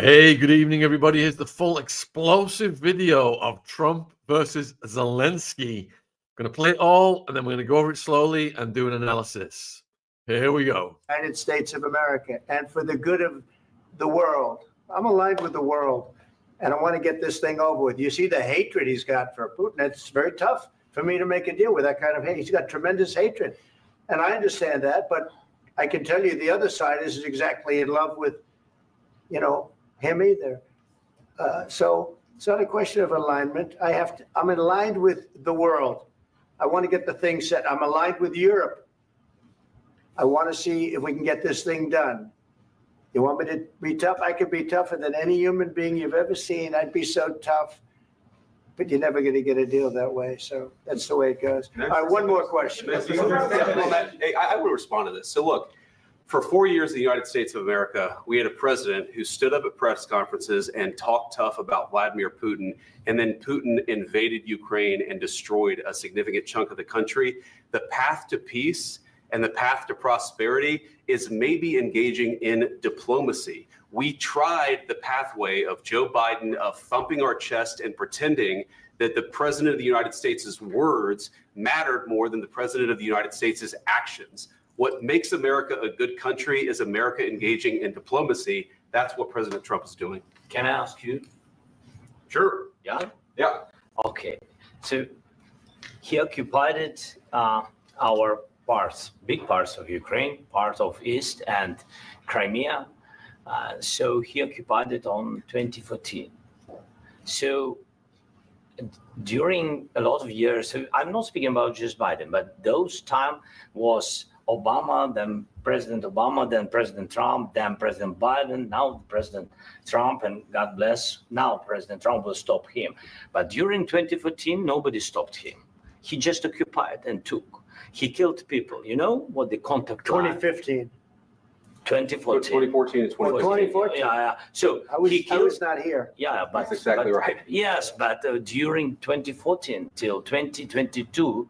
Hey, good evening, everybody. Here's the full explosive video of Trump versus Zelensky. I'm going to play it all, and then we're going to go over it slowly and do an analysis. Here we go. United States of America and for the good of the world. I'm aligned with the world, and I want to get this thing over with. You see the hatred he's got for Putin. It's very tough for me to make a deal with that kind of hate. He's got tremendous hatred, and I understand that, but I can tell you the other side isn't exactly in love with, him either. So it's not a question of alignment. I'm aligned with the world. I want to get the thing set. I'm aligned with Europe. I want to see if we can get this thing done. You want me to be tough? I could be tougher than any human being you've ever seen. I'd be so tough, but you're never going to get a deal that way. So that's the way it goes. All right, one more question. I would respond to this. So look, for 4 years in the United States of America, we had a president who stood up at press conferences and talked tough about Vladimir Putin, and then Putin invaded Ukraine and destroyed a significant chunk of the country. The path to peace and the path to prosperity is maybe engaging in diplomacy. We tried the pathway of Joe Biden, of thumping our chest and pretending that the president of the United States' words mattered more than the president of the United States' actions. What makes America a good country is America engaging in diplomacy. That's what President Trump is doing. Can I ask you? Sure. Yeah? Yeah. Okay. So he occupied our parts, big parts of Ukraine, part of East and Crimea. So he occupied it on 2014. So during a lot of years, so I'm not speaking about just Biden, but those time was Obama, then President Obama, then President Trump, then President Biden, now President Trump, and God bless, now President Trump will stop him. But during 2014, nobody stopped him. He just occupied and took. He killed people. You know what the contact 2015. 2014. 2014 and 2014. Yeah. So I was not here. Yeah, but that's exactly right. Yes, but during 2014 till 2022,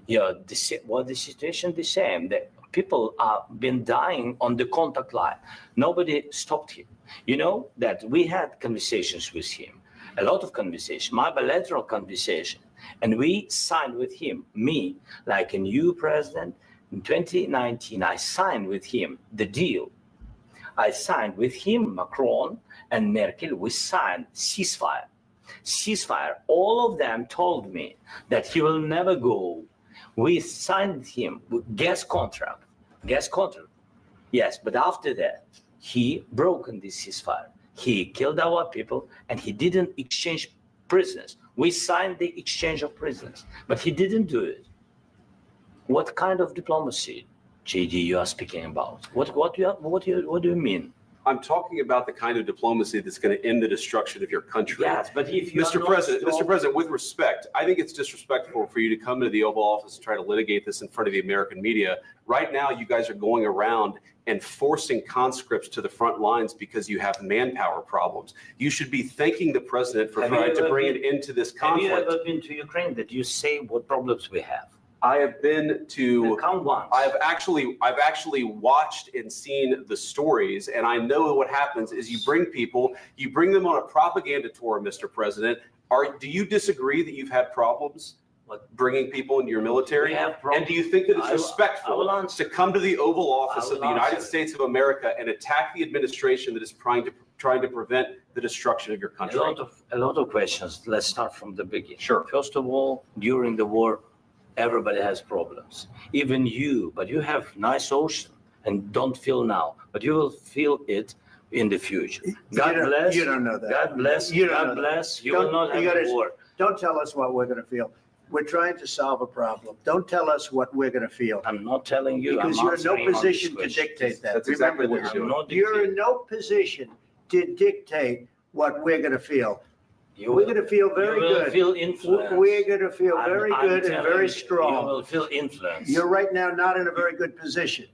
the situation the same. The people have been dying on the contact line. Nobody stopped him. You know that we had conversations with him, a lot of conversation, my bilateral conversation, and we signed with him, me, like a new president. In 2019, I signed with him the deal. I signed with him, Macron and Merkel, we signed ceasefire. All of them told me that he will never go. We signed him with gas contract. Yes, but after that, he broken this ceasefire. He killed our people and he didn't exchange prisoners. We signed the exchange of prisoners, but he didn't do it. What kind of diplomacy, JD, you are speaking about? What do you mean? I'm talking about the kind of diplomacy that's going to end the destruction of your country. Yes, but if you Mr. President, with respect, I think it's disrespectful for you to come to the Oval Office and try to litigate this in front of the American media. Right now, you guys are going around and forcing conscripts to the front lines because you have manpower problems. You should be thanking the president for trying to bring an end to this conflict. Have you ever been to Ukraine that you say what problems we have? I have been to. Count once. I've actually watched and seen the stories, and I know what happens is you bring them on a propaganda tour, Mr. President. Do you disagree that you've had problems bringing people into your military? And do you think that it's respectful to come to the Oval Office of the United States of America and attack the administration that is trying to prevent the destruction of your country? A lot of questions. Let's start from the beginning. Sure. First of all, during the war, everybody has problems, even you, but you have nice ocean and don't feel now, but you will feel it in the future. God bless. You don't know that. God bless. God bless. You will not have a war. Don't tell us what we're going to feel. We're trying to solve a problem. Don't tell us what we're going to feel. I'm not telling you. Because you're in no position to dictate that. That's exactly what you're doing. You're in no position to dictate what we're going to feel. We're going to feel very good. You will feel influence. We're going to feel very good and very strong. You will feel influence. You're right now not in a very good position.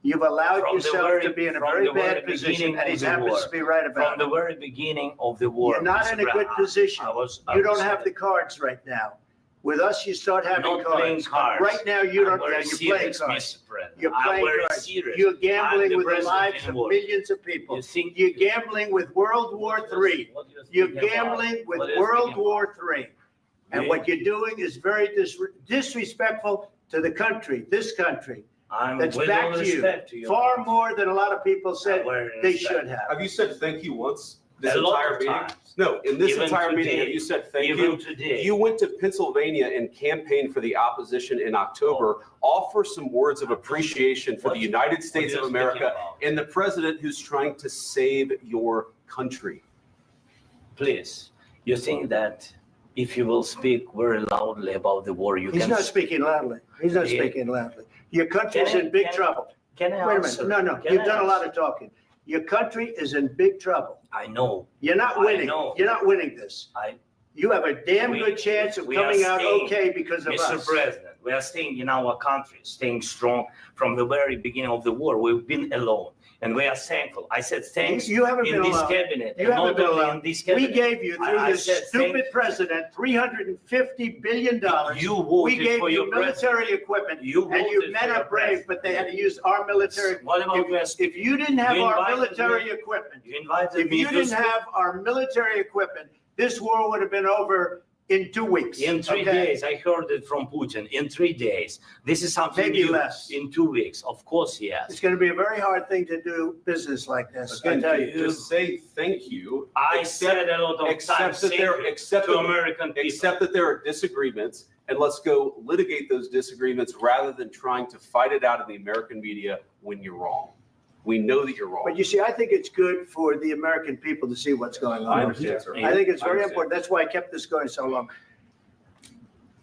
You've allowed yourself to be in a very bad position, and he happens to be right about it. From the very beginning of the war. You're not in a good position. You don't have the cards right now. With us, you start having Not playing cards. cards. Right now, you don't. I'm very You're playing serious, cards. Mr. President. You're I'm playing very cards. serious. You're I'm gambling the with the president lives in of war. millions of people. You think You're gambling with World War III. What do you You're think about? gambling with What are you World thinking War about? III. And Yeah. what you're doing is very disrespectful to the country, this country. I'm That's with back all to you. respect to you. Far more than a lot of people said they should have. Have you said thank you once this A lot entire of meeting? times. No, in this Even entire meeting, today. have you said thank Even you? today. You went to Pennsylvania and campaigned for the opposition in October. Offer some words of appreciation for the What- United States what of are you America speaking about? and the president who's trying to save your country. Please, you think that if you will speak very loudly about the war, you He's can. not speaking loudly. He's not Yeah. speaking loudly. Your country's Can I- in big can I- trouble. Can I Wait a answer? minute. No, Can you've I done a lot answer? of talking. Your country is in big trouble. I know. You're not I winning. know. You're not winning this. I, You have a damn We- good chance of we are coming out staying, okay because of Mr. us. President, we are staying in our country, staying strong from the very beginning of the war. We've been alone, and we are thankful. I said thanks You haven't in been this alone. cabinet, You and haven't not been only alone. in this We cabinet. gave you, through I this said stupid thank- president, $350 billion. You We voted gave for you your president. military equipment, You and you voted men for your are brave, president. but they had to use our military. What about If West? if you didn't have You our invited military me- equipment, You invited if me you to didn't speak have our military equipment, this war would have been over in 2 weeks. in 3 okay? days. I heard it from Putin. In 3 days, this is something Maybe new. less. In 2 weeks, of course, yes. It's going to be a very hard thing to do business like this. I Again, tell you. just say thank you. I Accept- said a lot of accept times that thank there- you accept to that- American people. Accept that there are disagreements, and let's go litigate those disagreements rather than trying to fight it out in the American media when you're wrong. We know that you're wrong. But you see, I think it's good for the American people to see what's going on. I understand, sir. I think it's I very understand. important. That's why I kept this going so long.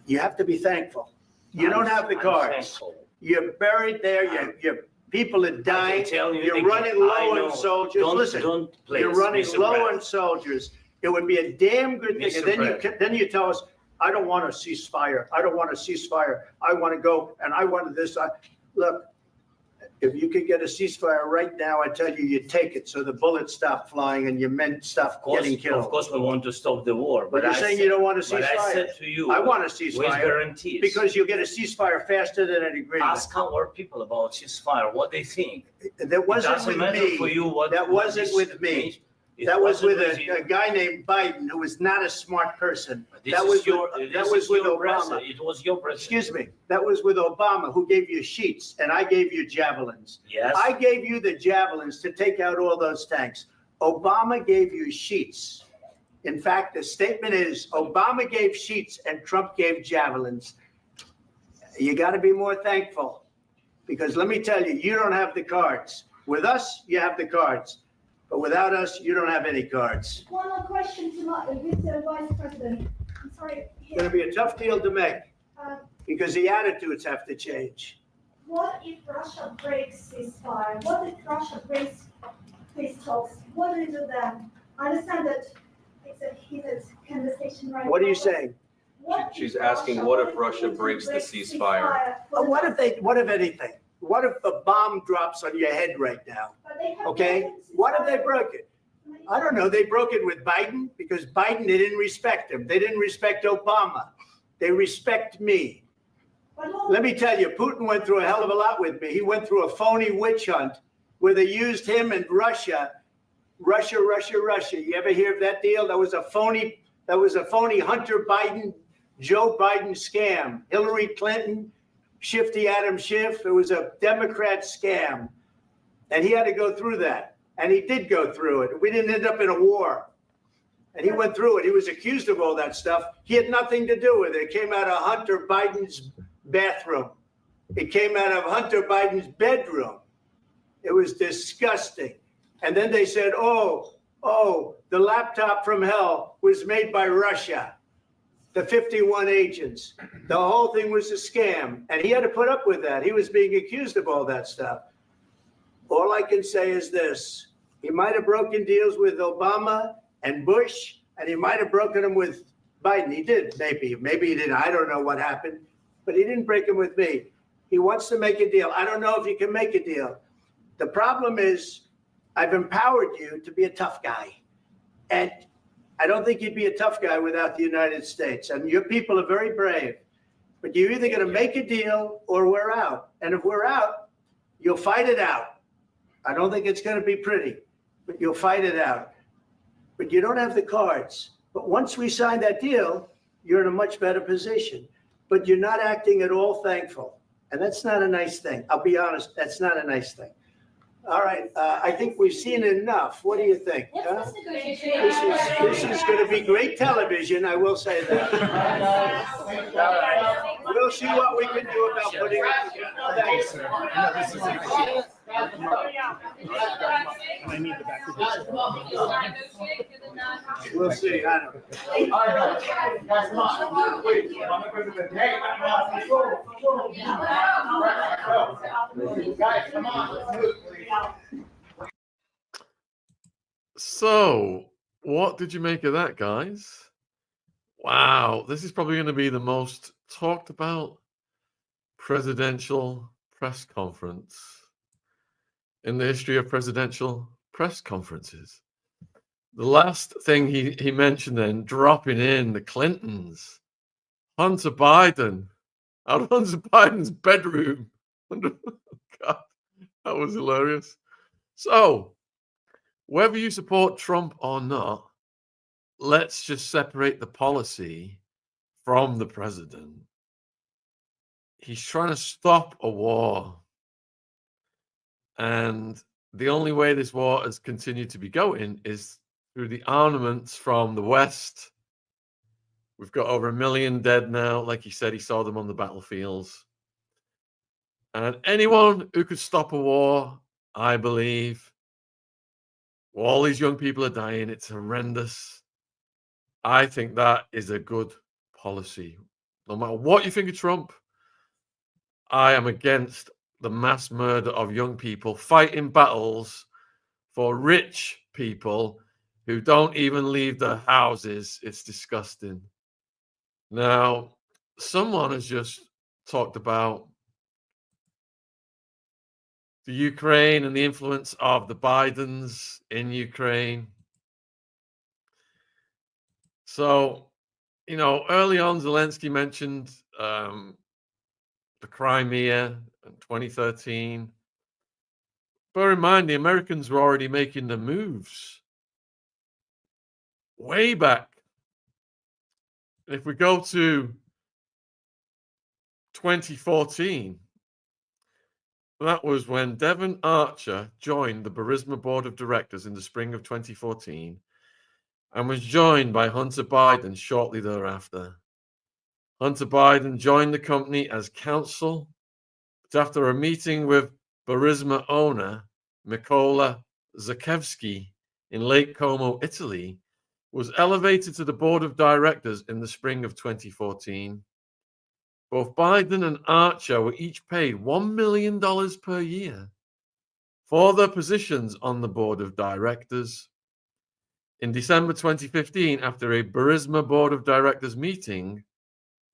You have to be thankful. You don't have the I'm cards. thankful. You're buried there. Your people are I dying. can tell you You're again, running I low know. on soldiers. Don't, Listen, don't please, you're running Mr. low President. on soldiers. It would be a damn good thing. Mr. And then President. then you tell us, I don't want a ceasefire. I don't want a ceasefire. I want to go and I wanted this. Look, if you could get a ceasefire right now, I tell you, you take it so the bullets stop flying and your men stop getting killed. Of course, we want to stop the war, But you're I saying said- you don't want a But I ceasefire. said to you, I want a with ceasefire guarantees. because you'll get a ceasefire faster than an agreement. Ask our people about ceasefire, what they think. That It wasn't doesn't with matter for me. you what. That what wasn't is- with me. It That was with wasn't you. a guy named Biden who was not a smart person. This That is was your- with, this that was is with your Obama. president. It was your president. Excuse me. That was with Obama, who gave you sheets and I gave you javelins. Yes. I gave you the javelins to take out all those tanks. Obama gave you sheets. In fact, the statement is Obama gave sheets and Trump gave javelins. You got to be more thankful because let me tell you, you don't have the cards. With us, you have the cards. But without us, you don't have any cards. One more question to Mr. Vice President. I'm sorry. It's going to be a tough deal to make because the attitudes have to change. What if Russia breaks ceasefire? What if Russia breaks peace talks? What do you do then? I understand that it's a heated conversation right now. What are you saying? What She's if asking, what if Russia breaks the ceasefire? What if anything? What if a bomb drops on your head right now? But they have Okay? broken What if they ceasefire. broke it? I don't know. They broke it with Biden because Biden, they didn't respect him. They didn't respect Obama. They respect me. But what- Let me tell you, Putin went through a hell of a lot with me. He went through a phony witch hunt where they used him and Russia. Russia. You ever hear of that deal? That was a phony Hunter Biden, Joe Biden scam. Hillary Clinton, Shifty Adam Schiff. It was a Democrat scam. And he had to go through that. And he did go through it. We didn't end up in a war. And he went through it. He was accused of all that stuff. He had nothing to do with it. It came out of Hunter Biden's bathroom. It came out of Hunter Biden's bedroom. It was disgusting. And then they said, oh, the laptop from hell was made by Russia. The 51 agents. The whole thing was a scam. And he had to put up with that. He was being accused of all that stuff. All I can say is this. He might have broken deals with Obama and Bush, and he might have broken them with Biden. He did, maybe. Maybe he didn't. I don't know what happened. But he didn't break them with me. He wants to make a deal. I don't know if you can make a deal. The problem is I've empowered you to be a tough guy. And I don't think you'd be a tough guy without the United States. And your people are very brave. But you're either going to make a deal or we're out. And if we're out, you'll fight it out. I don't think it's going to be pretty, but you'll fight it out. But you don't have the cards. But once we sign that deal, you're in a much better position. But you're not acting at all thankful. And that's not a nice thing. I'll be honest, that's not a nice thing. All right, I think we've seen enough. What do you think? Huh? This is going to be great television, I will say that. All right. We'll see what we can do about putting it together. Thanks, sir. I need the back. We'll see. I don't know. Guys, come on. Wait, hey, guys, come on. So, what did you make of that, guys? Wow, this is probably going to be the most talked about presidential press conference in the history of presidential press conferences. The last thing he mentioned then, dropping in the Clintons, Hunter Biden, out of Hunter Biden's bedroom. God, that was hilarious. So, whether you support Trump or not, let's just separate the policy from the president. He's trying to stop a war. And the only way this war has continued to be going is through the armaments from the West. We've got over 1 million dead now. Like he said, he saw them on the battlefields. And anyone who could stop a war, I believe, all these young people are dying. It's horrendous. I think that is a good policy. No matter what you think of Trump, I am against the mass murder of young people fighting battles for rich people who don't even leave their houses. It's disgusting. Now, someone has just talked about the Ukraine and the influence of the Bidens in Ukraine. So, early on, Zelensky mentioned the Crimea in 2013. Bear in mind, the Americans were already making the moves way back. If we go to 2014, that was when Devon Archer joined the Burisma Board of Directors in the spring of 2014 and was joined by Hunter Biden shortly thereafter. Hunter Biden joined the company as counsel, but after a meeting with Burisma owner Mykola Zakevsky in Lake Como, Italy, was elevated to the board of directors in the spring of 2014. Both Biden and Archer were each paid $1 million per year for their positions on the board of directors. In December 2015, after a Burisma board of directors meeting,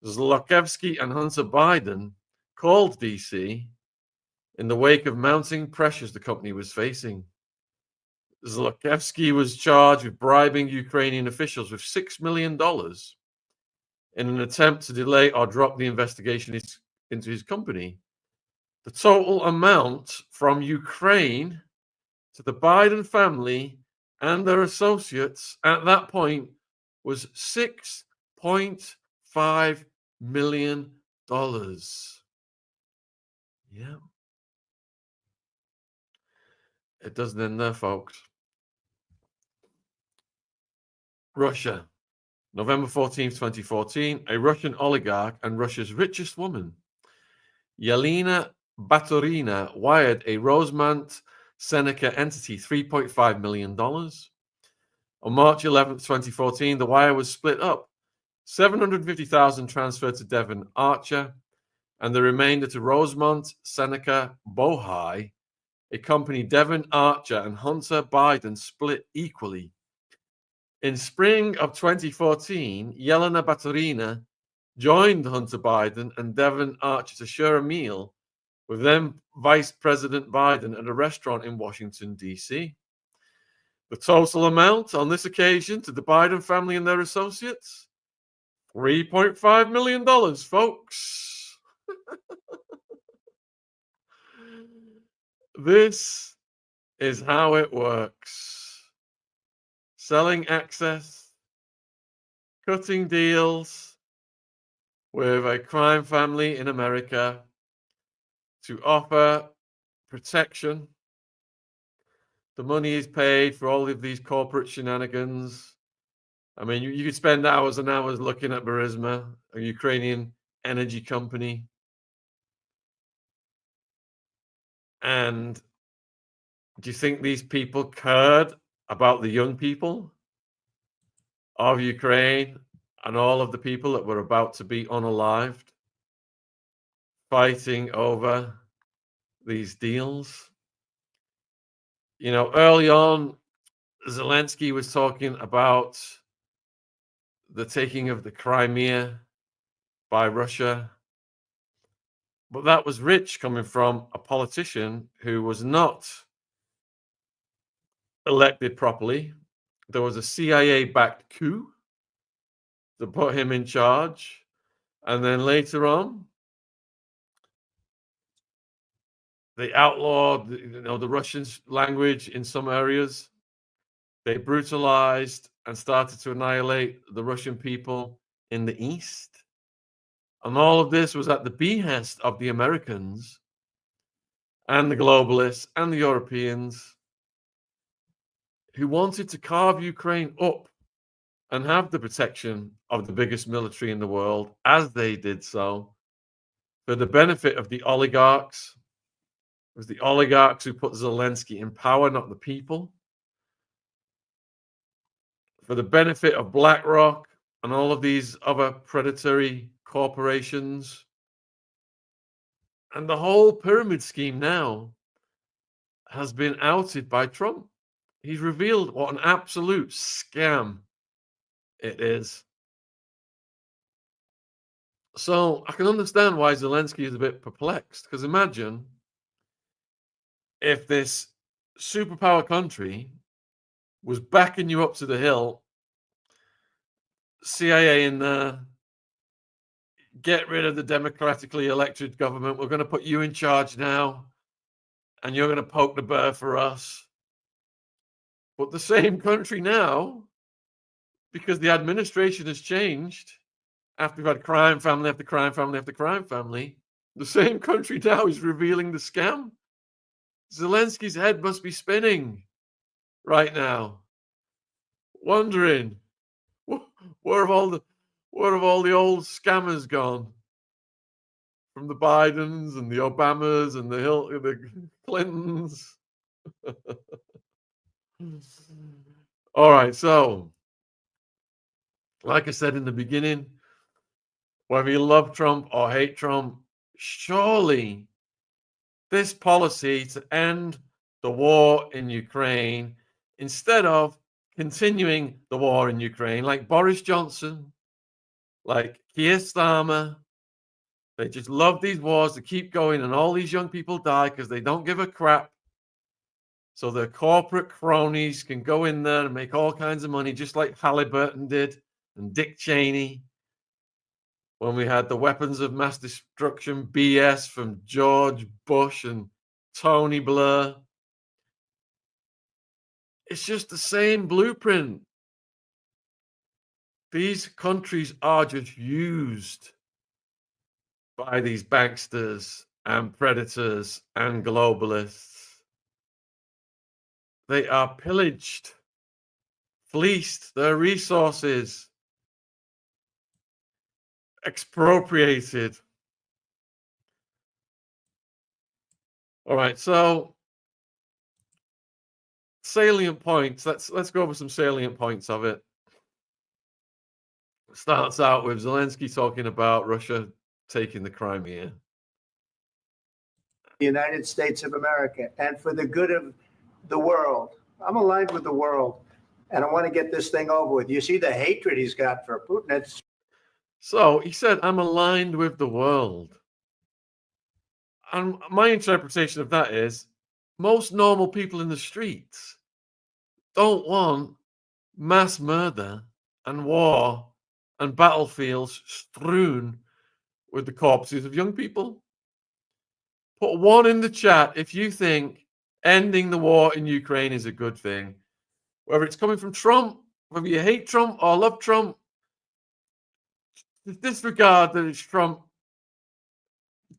Zlotevsky and Hunter Biden called DC in the wake of mounting pressures the company was facing. Zlotevsky was charged with bribing Ukrainian officials with $6 million in an attempt to delay or drop the investigation into his company. The total amount from Ukraine to the Biden family and their associates at that point was $6.5 million. Yeah. It doesn't end there, folks. Russia. November 14th, 2014, a Russian oligarch and Russia's richest woman, Yelena Baturina, wired a Rosemont Seneca entity $3.5 million. On March 11th, 2014, the wire was split up. $750,000 transferred to Devon Archer, and the remainder to Rosemont Seneca Bohai, a company Devon Archer and Hunter Biden split equally. In spring of 2014, Yelena Baturina joined Hunter Biden and Devon Archer to share a meal with then Vice President Biden at a restaurant in Washington, D.C. The total amount on this occasion to the Biden family and their associates, $3.5 million, folks. This is how it works. Selling access, cutting deals with a crime family in America to offer protection. The money is paid for all of these corporate shenanigans. I mean, you could spend hours and hours looking at Burisma, a Ukrainian energy company. And do you think these people cared about the young people of Ukraine and all of the people that were about to be unalived, fighting over these deals? You know, early on, Zelensky was talking about the taking of the Crimea by Russia. But that was rich coming from a politician who was not elected properly. There was a CIA-backed coup to put him in charge. And then later on, they outlawed, the Russian language in some areas. They brutalized and started to annihilate the Russian people in the East. And all of this was at the behest of the Americans and the globalists and the Europeans, who wanted to carve Ukraine up and have the protection of the biggest military in the world as they did so for the benefit of the oligarchs. It was the oligarchs who put Zelensky in power, not the people. For the benefit of BlackRock and all of these other predatory corporations. And the whole pyramid scheme now has been outed by Trump. He's revealed what an absolute scam it is. So I can understand why Zelensky is a bit perplexed, because imagine if this superpower country was backing you up to the hill, CIA in there, get rid of the democratically elected government, we're going to put you in charge now, and you're going to poke the bear for us. But the same country now, because the administration has changed, after we've had crime family after crime family after crime family, the same country now is revealing the scam. Zelensky's head must be spinning right now, wondering where have all the old scammers gone from the Bidens and the Obamas and the Clintons. All right, so like I said in the beginning, whether you love Trump or hate Trump, surely this policy to end the war in Ukraine instead of continuing the war in Ukraine, like Boris Johnson, like Keir Starmer, they just love these wars to keep going, and all these young people die because they don't give a crap. So the corporate cronies can go in there and make all kinds of money, just like Halliburton did and Dick Cheney when we had the weapons of mass destruction BS from George Bush and Tony Blair. It's just the same blueprint. These countries are just used by these banksters and predators and globalists. They are pillaged, fleeced, their resources expropriated. All right, so salient points. Let's go over some salient points of it. Starts out with Zelensky talking about Russia taking the Crimea. The United States of America and for the good of the world. I'm aligned with the world, and I want to get this thing over with. You see the hatred he's got for Putin. So he said, I'm aligned with the world. And my interpretation of that is most normal people in the streets don't want mass murder and war and battlefields strewn with the corpses of young people. Put 1 in the chat if you think ending the war in Ukraine is a good thing. Whether it's coming from Trump, whether you hate Trump or love Trump, disregard that it's Trump.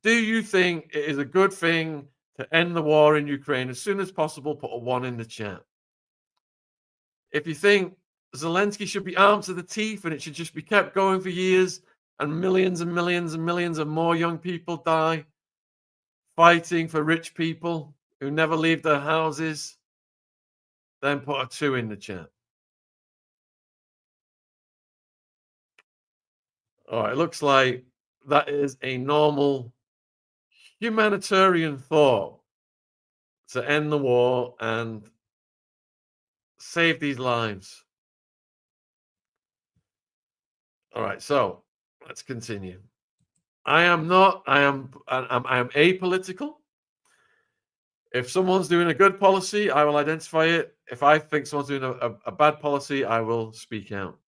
Do you think it is a good thing to end the war in Ukraine as soon as possible? Put a 1 in the chat. If you think Zelensky should be armed to the teeth and it should just be kept going for years and millions and millions and millions of more young people die fighting for rich people who never leave their houses, then put a 2 in the chat. All right, it looks like that is a normal humanitarian thought to end the war and save these lives. All right, so let's continue. I am apolitical. If someone's doing a good policy, I will identify it. If I think someone's doing a bad policy, I will speak out.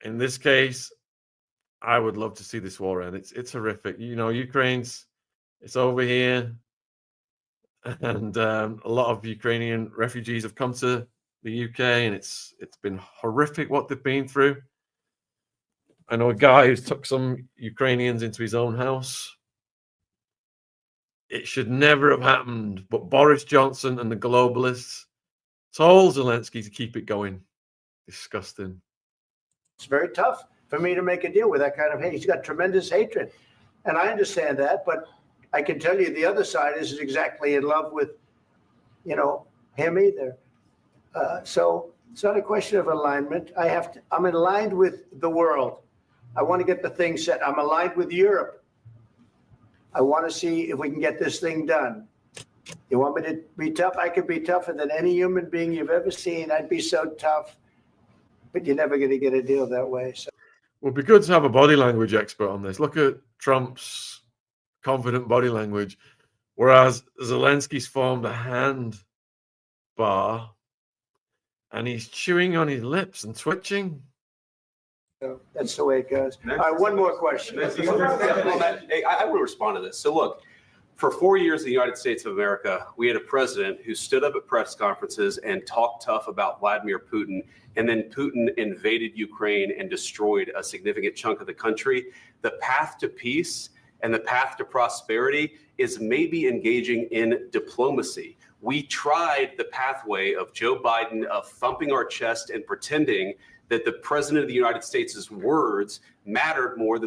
In this case, I would love to see this war end. It's horrific. You know, it's over here. And a lot of Ukrainian refugees have come to the UK, and it's been horrific what they've been through. I know a guy who's took some Ukrainians into his own house. It should never have happened, but Boris Johnson and the globalists told Zelensky to keep it going. Disgusting. It's very tough for me to make a deal with that kind of hate. He's got tremendous hatred. And I understand that, but I can tell you the other side isn't exactly in love with, him either. So it's not a question of alignment. I'm aligned with the world. I want to get the thing set. I'm aligned with Europe. I want to see if we can get this thing done. You want me to be tough? I could be tougher than any human being you've ever seen. I'd be so tough, but you're never going to get a deal that way. So. Well, it'd be good to have a body language expert on this. Look at Trump's confident body language, whereas Zelensky's formed a hand bar and he's chewing on his lips and twitching. So that's the way it goes. All right, one more question. Hey, I will respond to this. So look, for 4 years in the United States of America, we had a president who stood up at press conferences and talked tough about Vladimir Putin, and then Putin invaded Ukraine and destroyed a significant chunk of the country. The path to peace and the path to prosperity is maybe engaging in diplomacy. We tried the pathway of Joe Biden of thumping our chest and pretending that the president of the United States' words mattered more than